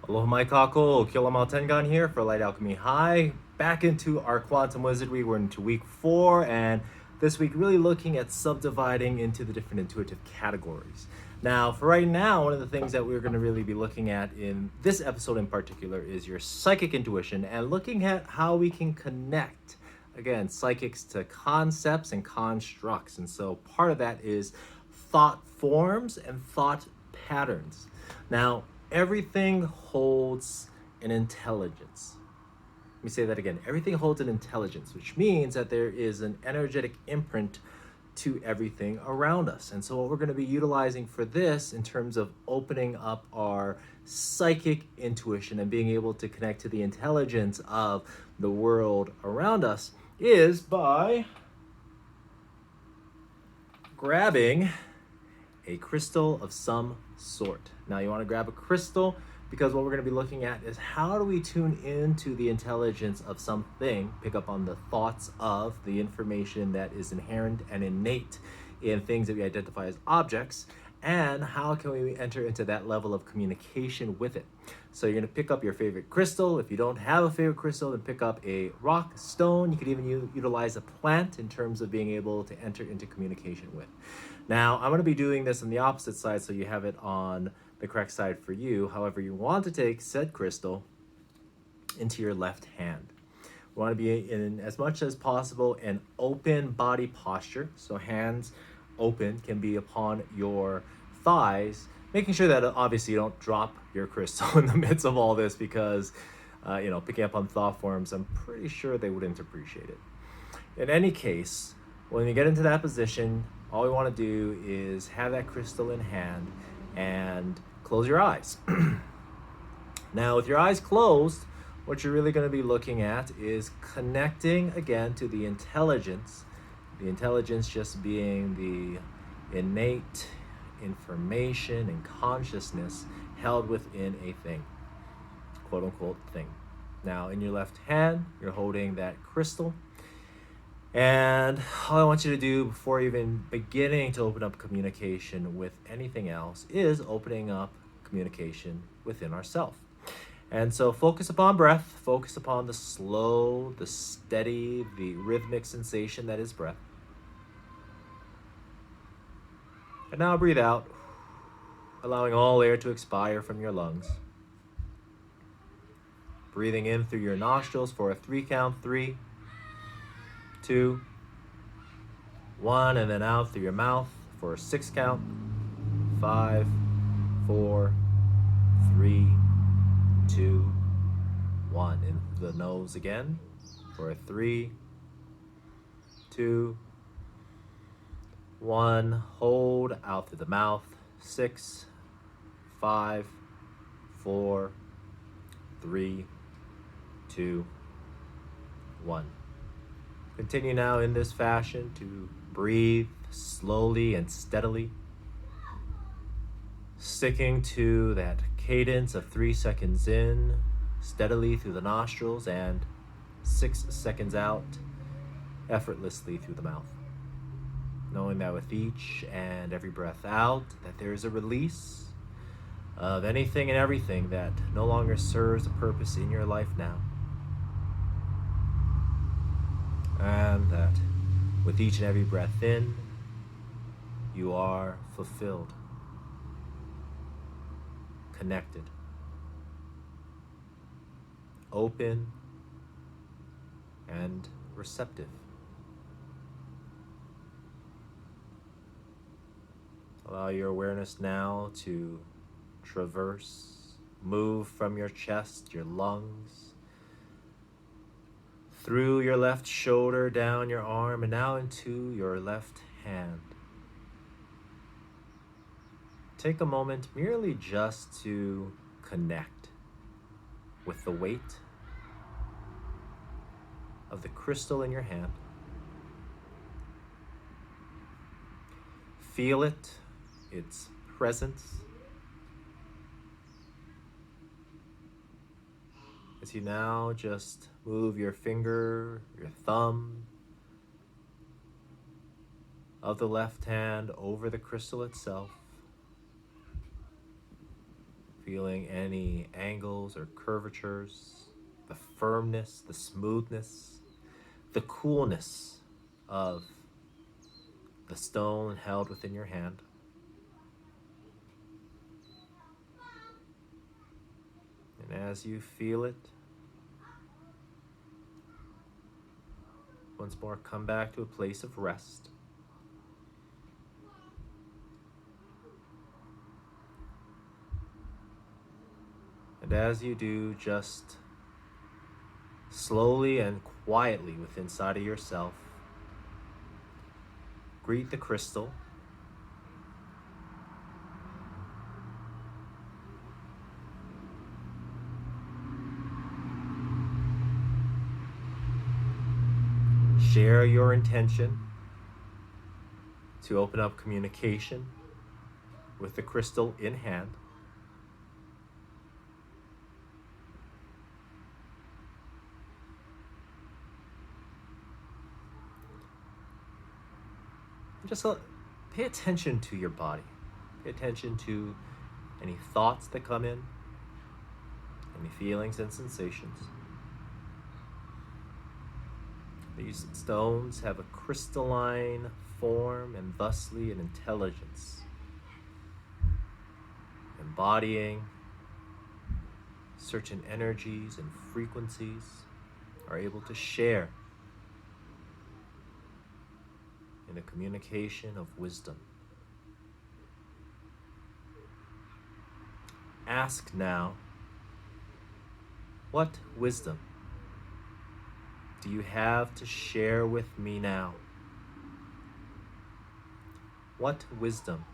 Aloha mai kako, Kilamal Tengan here for Light Alchemy High. Back into our Quantum Wizardry. We're into week 4, and this week really looking at subdividing into the different intuitive categories. Now, for right now, one of the things that we're going to really be looking at in this episode in particular is your psychic intuition and looking at how we can connect, again, psychics to concepts and constructs. And so part of that is thought forms and thought patterns. Now, everything holds an intelligence. Let me say that again. Everything holds an intelligence, which means that there is an energetic imprint to everything around us. And so, what we're going to be utilizing for this in terms of opening up our psychic intuition and being able to connect to the intelligence of the world around us is by grabbing a crystal of some sort. Now you want to grab a crystal because what we're going to be looking at is how do we tune into the intelligence of something, pick up on the thoughts of the information that is inherent and innate in things that we identify as objects, and how can we enter into that level of communication with it. So you're going to pick up your favorite crystal. If you don't have a favorite crystal, then pick up a rock, stone. You could even utilize a plant in terms of being able to enter into communication with. Now, I'm going to be doing this on the opposite side, so you have it on the correct side for you. However, you want to take said crystal into your left hand. We want to be in, as much as possible, an open body posture. So hands open can be upon your thighs, making sure that obviously you don't drop your crystal in the midst of all this because, picking up on thought forms, I'm pretty sure they wouldn't appreciate it. In any case, when you get into that position, all we want to do is have that crystal in hand and close your eyes. Now, with your eyes closed, what you're really going to be looking at is connecting again to the intelligence just being the innate information and consciousness held within a thing, quote unquote thing. Now, in your left hand, you're holding that crystal. And all I want you to do before even beginning to open up communication with anything else is opening up communication within ourselves. And so focus upon breath, focus upon the slow, the steady, the rhythmic sensation that is breath. And now breathe out, allowing all air to expire from your lungs. Breathing in through your nostrils for a 3 count, 3, 2, 1, and then out through your mouth for a 6 count, 5, 4, 3, 2, 1. In the nose again for a 3, 2, 1. Hold out through the mouth. 6, 5, 4, 3, 2, 1. Continue now in this fashion to breathe slowly and steadily, sticking to that cadence of 3 seconds in, steadily through the nostrils, and 6 seconds out, effortlessly through the mouth. Knowing that with each and every breath out, that there is a release of anything and everything that no longer serves a purpose in your life now. And that with each and every breath in, you are fulfilled, connected, open, and receptive. Allow your awareness now to traverse, move from your chest, your lungs, through your left shoulder, down your arm, and now into your left hand. Take a moment merely just to connect with the weight of the crystal in your hand. Feel it, its presence, as you now just move your finger, your thumb of the left hand over the crystal itself, feeling any angles or curvatures, the firmness, the smoothness, the coolness of the stone held within your hand. And as you feel it, once more come back to a place of rest. And as you do, just slowly and quietly within inside of yourself, greet the crystal. Share your intention to open up communication with the crystal in hand. Just pay attention to your body. Pay attention to any thoughts that come in, any feelings and sensations. These stones have a crystalline form and thusly an intelligence, embodying certain energies and frequencies, are able to share in a communication of wisdom. Ask now, what wisdom do you have to share with me now? What wisdom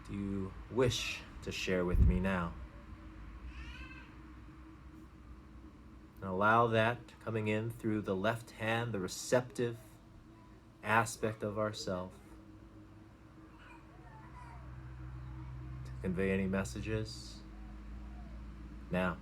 do you wish to share with me now? And allow that coming in through the left hand, the receptive aspect of ourself, to convey any messages now.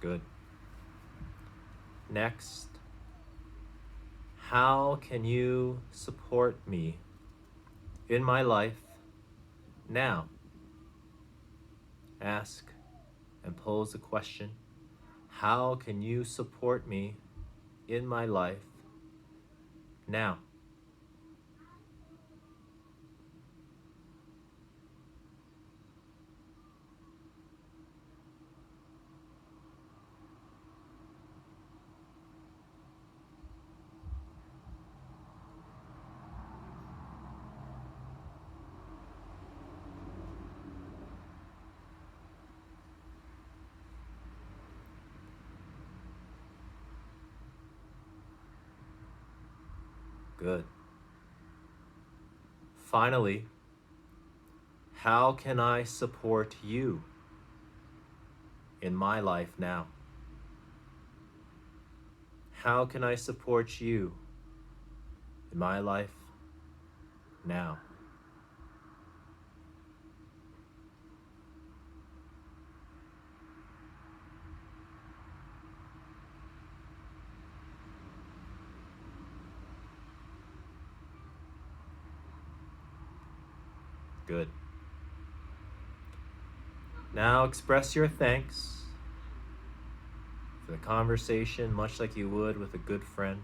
Good. Next, how can you support me in my life now? Ask and pose the question, how can you support me in my life now? Good. Finally, how can I support you in my life now? How can I support you in my life now? Good. Now express your thanks for the conversation, much like you would with a good friend.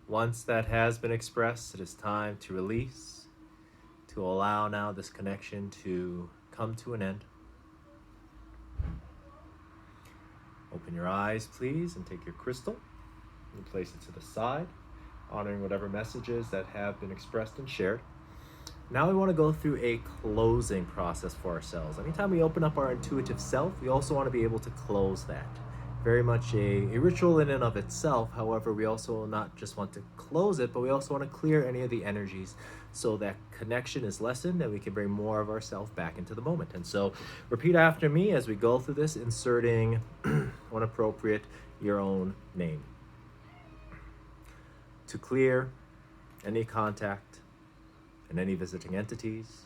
Once that has been expressed, it is time to release, to allow now this connection to come to an end. Open your eyes, please, and take your crystal and place it to the side, honoring whatever messages that have been expressed and shared. Now we want to go through a closing process for ourselves. Anytime we open up our intuitive self, we also want to be able to close that. very much a ritual in and of itself. However, we also not just want to close it, but we also want to clear any of the energies so that connection is lessened and we can bring more of ourselves back into the moment. And so repeat after me as we go through this, inserting when appropriate your own name. To clear any contact and any visiting entities,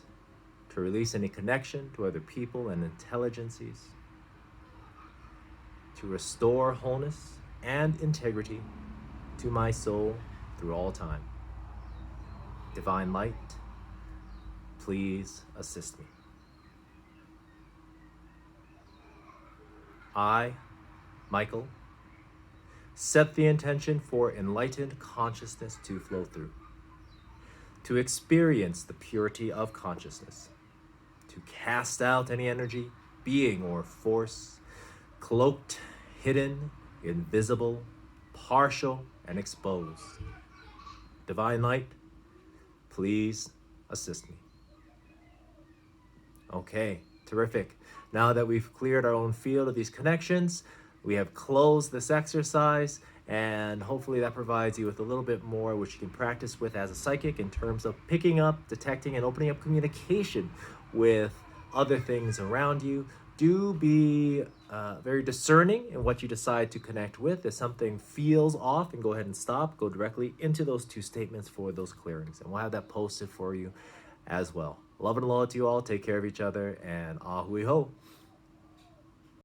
to release any connection to other people and intelligences, to restore wholeness and integrity to my soul through all time. Divine light, please assist me. I, Michael, set the intention for enlightened consciousness to flow through, to experience the purity of consciousness, to cast out any energy, being, or force, cloaked, hidden, invisible, partial, and exposed. Divine light, please assist me. Okay, terrific. Now that we've cleared our own field of these connections, we have closed this exercise, and hopefully that provides you with a little bit more which you can practice with as a psychic in terms of picking up, detecting, and opening up communication with other things around you. Do be very discerning in what you decide to connect with. If something feels off, and go ahead and stop. Go directly into those two statements for those clearings, and we'll have that posted for you as well. Love and aloha to you all. Take care of each other, and ahui ho.